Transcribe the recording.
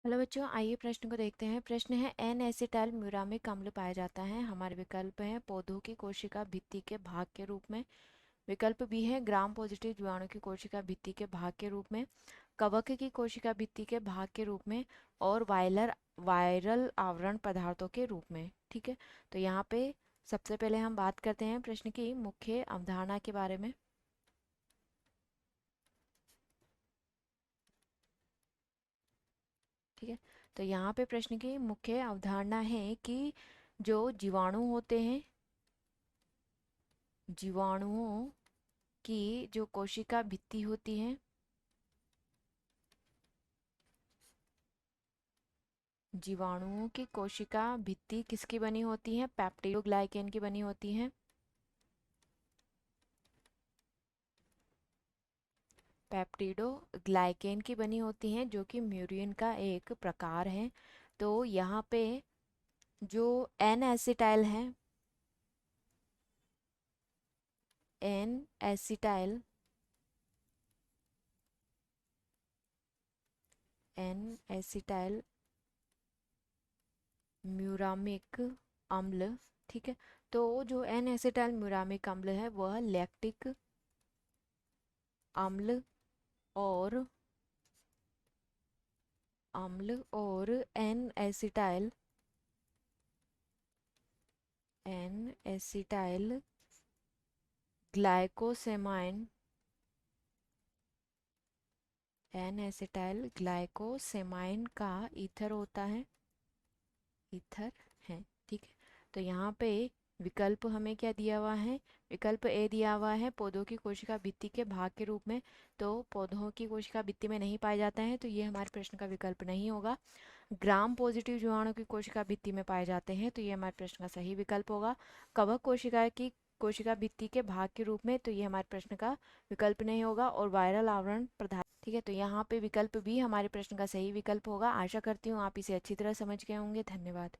Hello बच्चों, आइए प्रश्न को देखते हैं। प्रश्न है एन एसिटाइल म्यूरामिक अम्ल पाया जाता है। हमारे विकल्प हैं पौधों की कोशिका भित्ति के भाग के रूप में। विकल्प बी है ग्राम पॉजिटिव जीवाणु की कोशिका भित्ति के भाग के रूप में, कवक की कोशिका भित्ति के भाग के रूप में और वायरल आवरण पदार्थों के रूप में। ठीक है, तो यहाँ पे सबसे पहले हम बात करते हैं प्रश्न की मुख्य अवधारणा के बारे में। ठीक है, तो यहाँ पे प्रश्न की मुख्य अवधारणा है कि जो जीवाणु होते हैं, जीवाणुओं की जो कोशिका भित्ति होती है, जीवाणुओं की कोशिका भित्ति किसकी बनी होती है? पेप्टिडोग्लाइकेन की बनी होती है। पेप्टिडोग्लाइकेन की बनी होती हैं, जो कि म्यूरिन का एक प्रकार है। तो यहाँ पे जो एन एसिटाइल है, N acetyl N acetyl muramic अम्ल, ठीक है, तो जो एन एसिटाइल म्यूरामिक अम्ल है वह लैक्टिक अम्ल और एन एसिटाइल ग्लाइकोसेमाइन एन एसिटाइल ग्लाइकोसेमाइन का ईथर होता है, ईथर है। ठीक है, तो यहाँ पे विकल्प हमें क्या दिया हुआ है? विकल्प ए दिया हुआ है पौधों की कोशिका भित्ति के भाग के रूप में। तो पौधों की कोशिका भित्ति में नहीं पाए जाते हैं, तो ये हमारे प्रश्न का विकल्प नहीं होगा। ग्राम पॉजिटिव जीवाणु की कोशिका भित्ति में पाए जाते हैं, तो ये हमारे प्रश्न का सही विकल्प होगा। कवक कोशिका की कोशिका भित्ति के भाग के रूप में, तो ये हमारे प्रश्न का विकल्प नहीं होगा। और वायरल आवरण पदार्थ, ठीक है, तो यहाँ पे विकल्प भी हमारे प्रश्न का सही विकल्प होगा। आशा करती हूँ आप इसे अच्छी तरह समझ गए होंगे। धन्यवाद।